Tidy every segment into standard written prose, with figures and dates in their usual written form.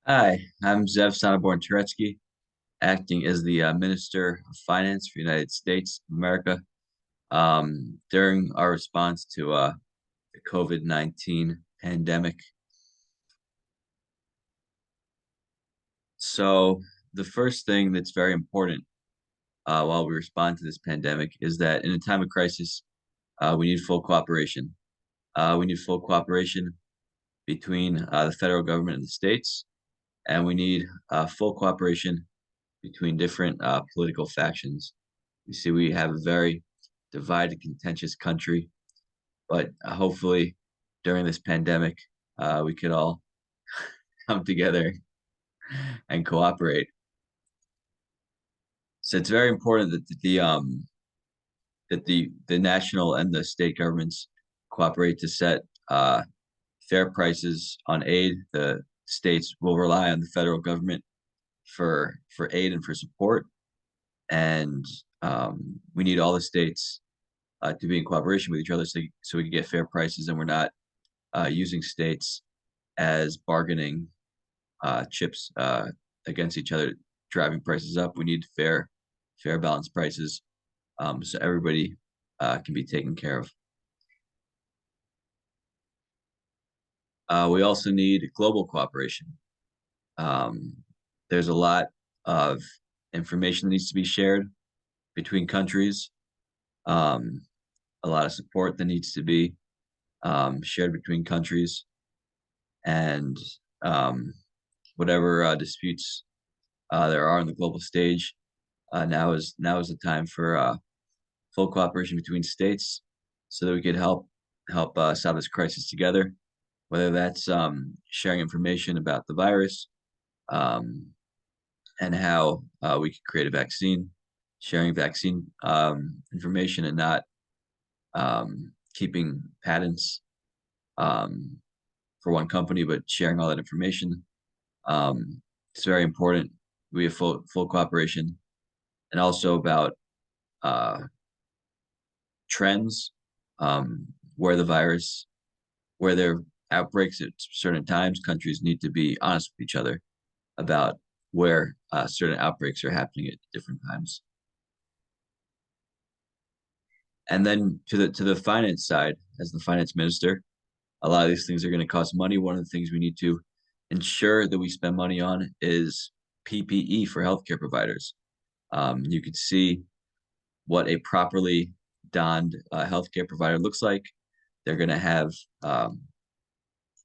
Hi, I'm Zev Sonneborn Turetsky, acting as the Minister of Finance for the United States of America. During our response to the COVID-19 pandemic, so the first thing that's very important while we respond to this pandemic is that in a time of crisis, we need full cooperation. We need full cooperation between the federal government and the states, and we need full cooperation between different political factions. You see, we have a very divided, contentious country, but hopefully during this pandemic, we could all come together and cooperate. So it's very important that the national and the state governments cooperate to set fair prices on aid. The states will rely on the federal government for aid and for support, and we need all the states to be in cooperation with each other so we can get fair prices and we're not using states as bargaining chips against each other, driving prices up. We need fair balanced prices so everybody can be taken care of. We also need global cooperation. Um, there's a lot of information that needs to be shared between countries, um, a lot of support that needs to be shared between countries, and um, whatever disputes there are on the global stage. Now is the time for full cooperation between states, so that we could help solve this crisis together. Whether that's sharing information about the virus um, and how we could create a vaccine, sharing vaccine information and not keeping patents um, for one company, but sharing all that information. It's very important. We have full cooperation, and also about uh, trends, um, where the virus, where there are outbreaks at certain times. Countries need to be honest with each other about where certain outbreaks are happening at different times. And then to the finance side, as the finance minister, a lot of these things are going to cost money. One of the things we need to ensure that we spend money on is PPE for healthcare providers. You could see what a properly donned healthcare provider looks like. They're going to have um,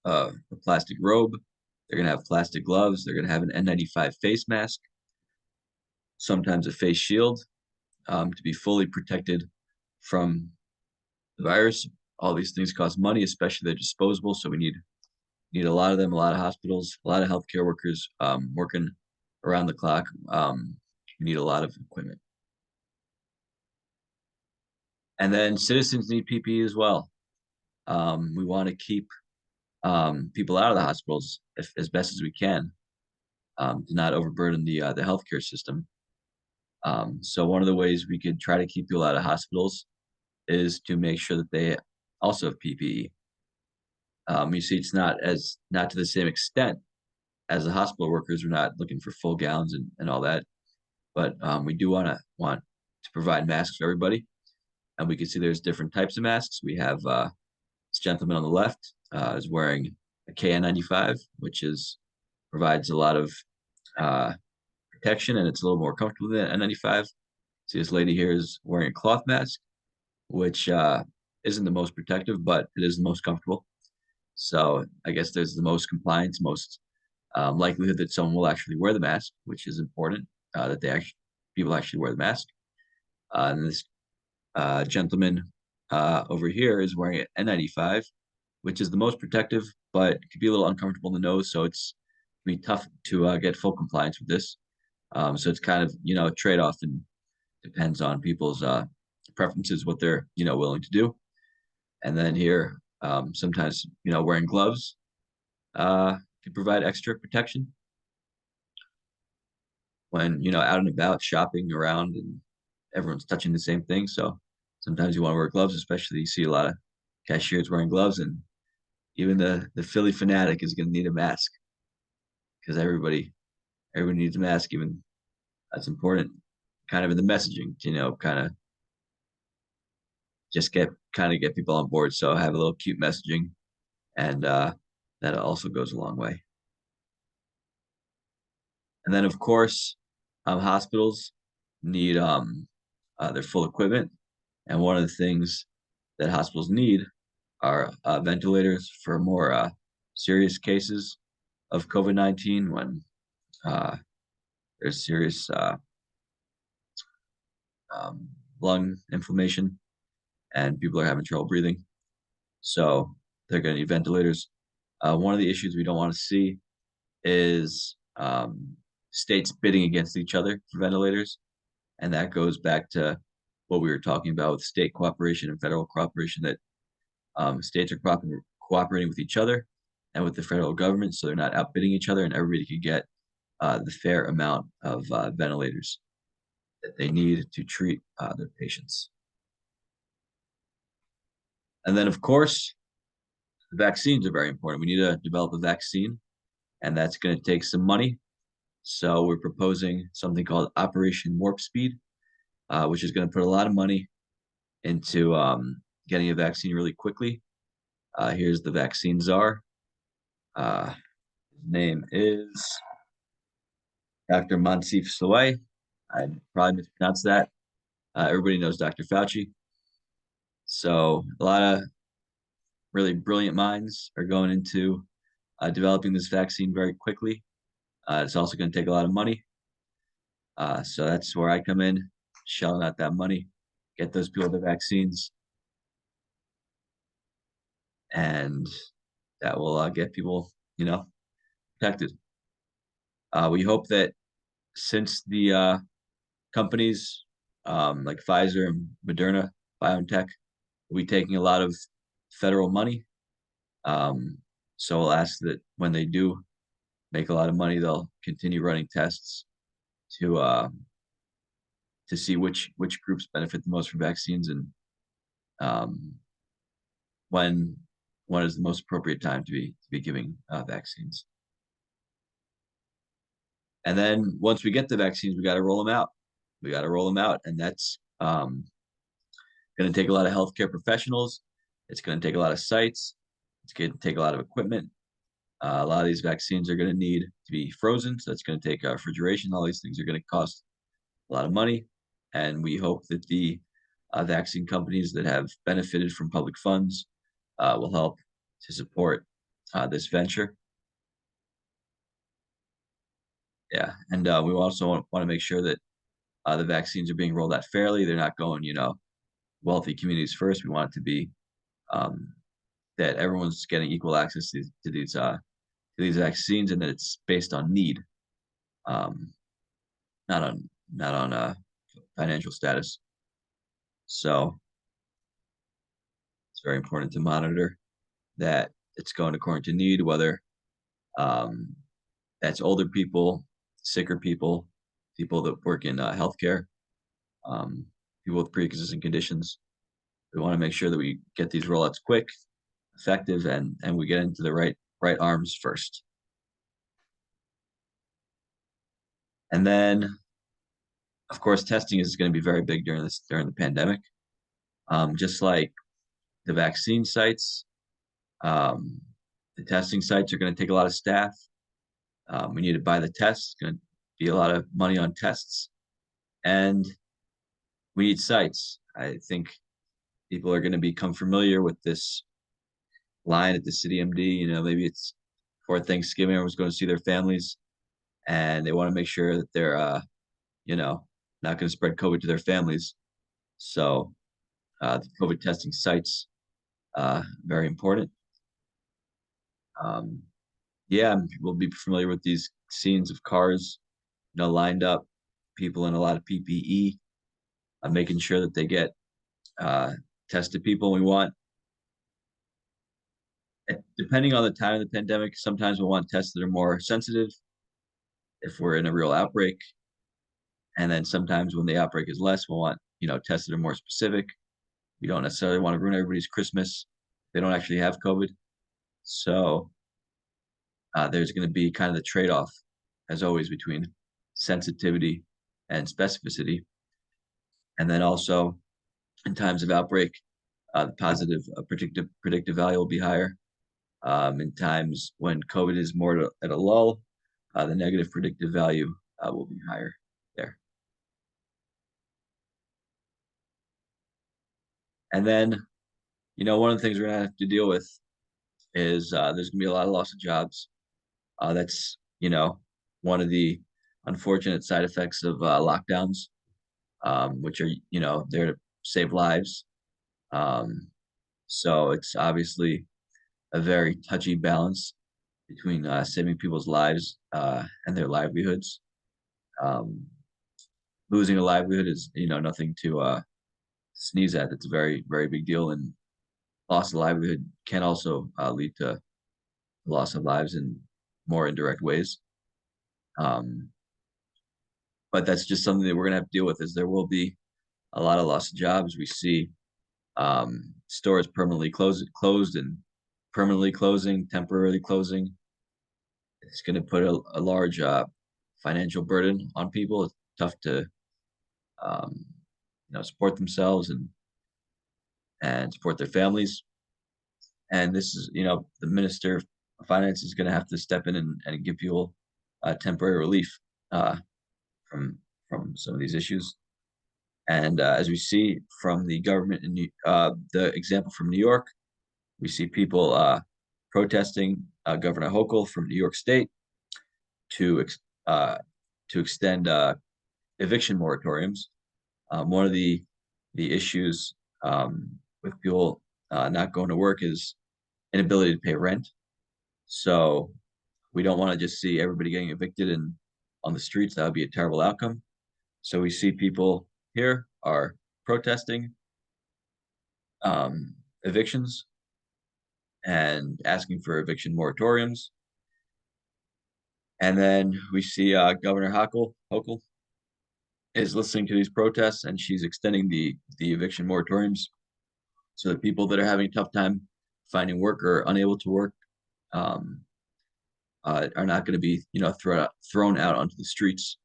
a plastic robe. They're going to have plastic gloves. They're going to have an N95 face mask, sometimes a face shield, to be fully protected from the virus. All these things cost money, especially they're disposable. So we need a lot of them, a lot of hospitals, a lot of healthcare workers working around the clock. We need a lot of equipment. And then citizens need PPE as well. We want to keep people out of the hospitals as best as we can, to not overburden the healthcare system. So one of the ways we could try to keep people out of hospitals is to make sure that they also have PPE. You see, it's not to the same extent as the hospital workers. We're not looking for full gowns and all that, but we do want to provide masks for everybody. And we can see there's different types of masks. We have this gentleman on the left is wearing a KN95, which is provides a lot of uh, protection and it's a little more comfortable than N95. See, this lady here is wearing a cloth mask, which isn't the most protective, but it is the most comfortable. So I guess there's the most compliance, most likelihood that someone will actually wear the mask, which is important that people actually wear the mask. And this gentleman over here is wearing an N95, which is the most protective, but it could be a little uncomfortable in the nose. So it's be tough to get full compliance with this. So it's kind of a trade off and depends on people's preferences, what they're willing to do. And then here, sometimes wearing gloves can provide extra protection when out and about shopping around and everyone's touching the same thing. So sometimes you want to wear gloves, especially you see a lot of cashiers wearing gloves, and even the Philly fanatic is going to need a mask. because everybody needs a mask. Even that's important, kind of in the messaging, kind of just get people on board. So have a little cute messaging, and that also goes a long way. And then, of course, hospitals need their full equipment, and one of the things that hospitals need are ventilators for more serious cases of COVID-19 when uh, there's serious um, lung inflammation and people are having trouble breathing. So they're going to need ventilators. One of the issues we don't want to see is states bidding against each other for ventilators. And that goes back to what we were talking about with state cooperation and federal cooperation, that states are cooperating with each other and with the federal government, so they're not outbidding each other, and everybody can get the fair amount of ventilators that they need to treat their patients. And then, of course, vaccines are very important. We need to develop a vaccine, and that's going to take some money. So we're proposing something called Operation Warp Speed, which is going to put a lot of money into getting a vaccine really quickly. Here's the vaccine czar. His name is Dr. Mansif Sawai. I probably mispronounced that. Everybody knows Dr. Fauci. So a lot of really brilliant minds are going into developing this vaccine very quickly. It's also going to take a lot of money. So that's where I come in, shelling out that money, get those people the vaccines, and that will get people, protected. We hope that since the companies like Pfizer and Moderna, BioNTech, will be taking a lot of federal money. So we'll ask that when they do make a lot of money, they'll continue running tests to see which groups benefit the most from vaccines, and um, when is the most appropriate time to be giving vaccines. And then once we get the vaccines, we got to roll them out. We got to roll them out, and that's going to take a lot of healthcare professionals. It's going to take a lot of sites. It's going to take a lot of equipment. A lot of these vaccines are going to need to be frozen, so that's going to take refrigeration. All these things are going to cost a lot of money, and we hope that the vaccine companies that have benefited from public funds will help to support this venture. Yeah, and we also want to make sure that the vaccines are being rolled out fairly. They're not going, wealthy communities first. We want it to be um, that everyone's getting equal access to these vaccines, and that it's based on need, um, not on financial status. So it's very important to monitor that it's going according to need, whether um, that's older people, sicker people, people that work in healthcare, um, people with pre-existing conditions. We want to make sure that we get these rollouts quick, effective, and we get into the right arms first. And then, of course, testing is going to be very big during the pandemic. Just like the vaccine sites, um, the testing sites are going to take a lot of staff. We need to buy the tests. It's going to be a lot of money on tests, and we need sites. I think people are going to become familiar with this line at the city MD. Maybe it's for Thanksgiving, everyone's going to see their families, and they want to make sure that they're, not going to spread COVID to their families. So the COVID testing sites, very important. Yeah, we'll be familiar with these scenes of cars, lined up, people in a lot of PPE, making sure that they get tested people. We want, depending on the time of the pandemic, sometimes we want tests that are more sensitive if we're in a real outbreak. And then sometimes when the outbreak is less, we'll want, tests that are more specific. We don't necessarily want to ruin everybody's Christmas. They don't actually have COVID. So there's going to be kind of the trade-off, as always, between sensitivity and specificity. And then also in times of outbreak, the positive predictive value will be higher. In times when COVID is more at a lull, the negative predictive value will be higher there. And then, one of the things we're gonna have to deal with is there's gonna be a lot of loss of jobs. That's one of the unfortunate side effects of lockdowns, which are there to save lives. Um, so it's obviously a very touchy balance between saving people's lives and their livelihoods. Um, Losing a livelihood is nothing to sneeze at. It's a very very big deal, and loss of livelihood can also lead to loss of lives in more indirect ways. Um, but that's just something that we're gonna have to deal with. Is there will be a lot of loss of jobs. We see stores permanently closed, and permanently closing, temporarily closing. It's going to put a large financial burden on people. It's tough to um, support themselves and support their families. And this is the minister of finance is going to have to step in and give people temporary relief uh, from some of these issues. And as we see from the government in the example from New York, we see people protesting Governor Hochul from New York State to uh, to extend eviction moratoriums. One of the issues with people not going to work is inability to pay rent. So we don't want to just see everybody getting evicted and on the streets. That would be a terrible outcome. So we see people here are protesting evictions and asking for eviction moratoriums. And then we see Governor Hochul is listening to these protests, and she's extending the eviction moratoriums so that people that are having a tough time finding work or unable to work um, are not going to be thrown out onto the streets.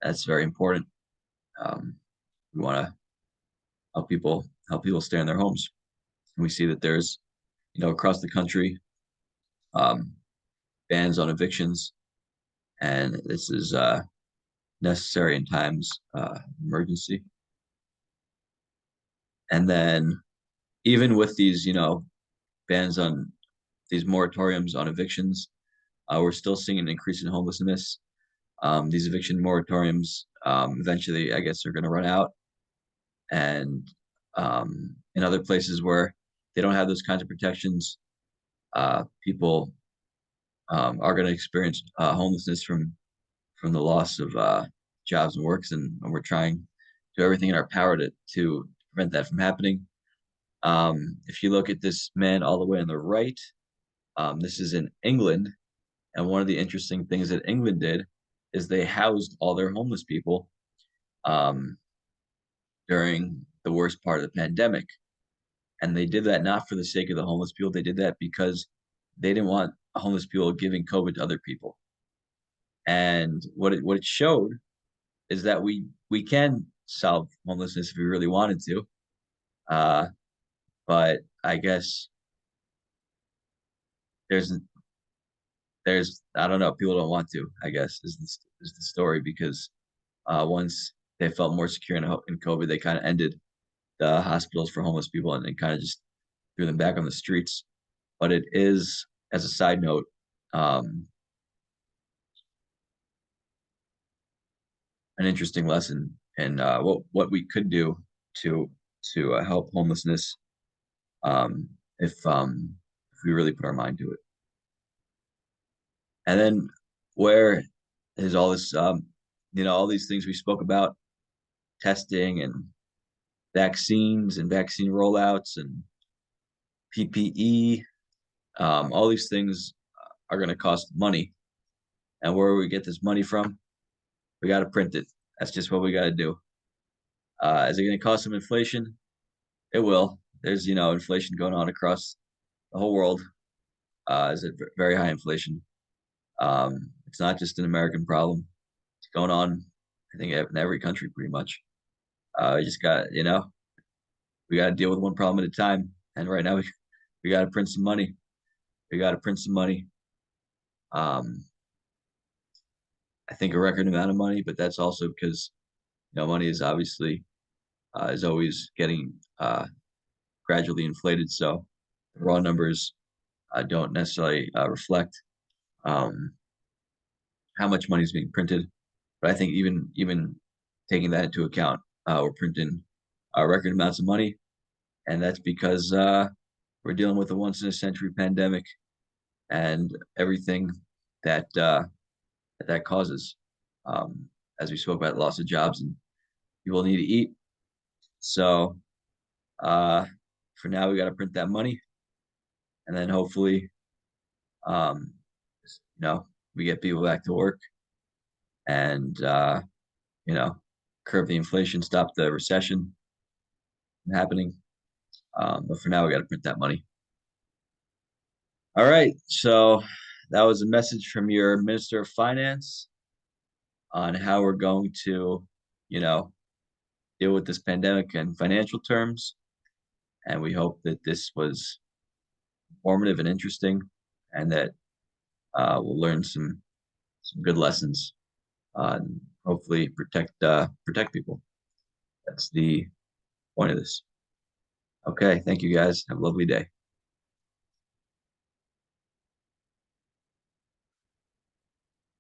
That's very important. We want to help people stay in their homes. And we see that there's across the country um, bans on evictions, and this is necessary in times emergency. And then even with these bans on these moratoriums on evictions, we're still seeing an increase in homelessness. These eviction moratoriums eventually, I guess, are going to run out, and in other places where they don't have those kinds of protections, people are going to experience homelessness from the loss of jobs and works, and we're trying to do everything in our power to prevent that from happening. If you look at this man all the way on the right, this is in England, and one of the interesting things that England did is they housed all their homeless people um, during the worst part of the pandemic. And they did that not for the sake of the homeless people. They did that because they didn't want homeless people giving COVID to other people. And what it showed is that we can solve homelessness if we really wanted to. Uh, but I guess there's I don't know, people don't want to, I guess, is the story, because once they felt more secure in COVID, they kind of ended the hospitals for homeless people and kind of just threw them back on the streets. But it is, as a side note, um, an interesting lesson in what we could do to help homelessness um, if we really put our mind to it. And then where is all this all these things we spoke about, testing and vaccines and vaccine rollouts and PPE, all these things are going to cost money. And where we get this money from, we got to print it. That's just what we got to do. Is it going to cause some inflation? It will. There's inflation going on across the whole world. Is it very high inflation? It's not just an American problem. It's going on, I think, in every country pretty much. We just got, we got to deal with one problem at a time. And right now, we got to print some money. We got to print some money. Um, I think a record amount of money, but that's also because money is obviously is always getting gradually inflated. So the raw numbers don't necessarily reflect um, how much money is being printed. But I think even taking that into account, we're printing record amounts of money, and that's because we're dealing with a once in a century pandemic and everything that that causes. As we spoke about, loss of jobs and people need to eat. So uh, for now, we got to print that money, and then hopefully, um, we get people back to work and you know, curb the inflation, stop the recession from happening. But for now, we got to print that money. All right. So that was a message from your Minister of Finance on how we're going to, you know, deal with this pandemic in financial terms. And we hope that this was informative and interesting, and that we'll learn some good lessons and hopefully protect people. That's the point of this. Okay. Thank you guys. Have a lovely day.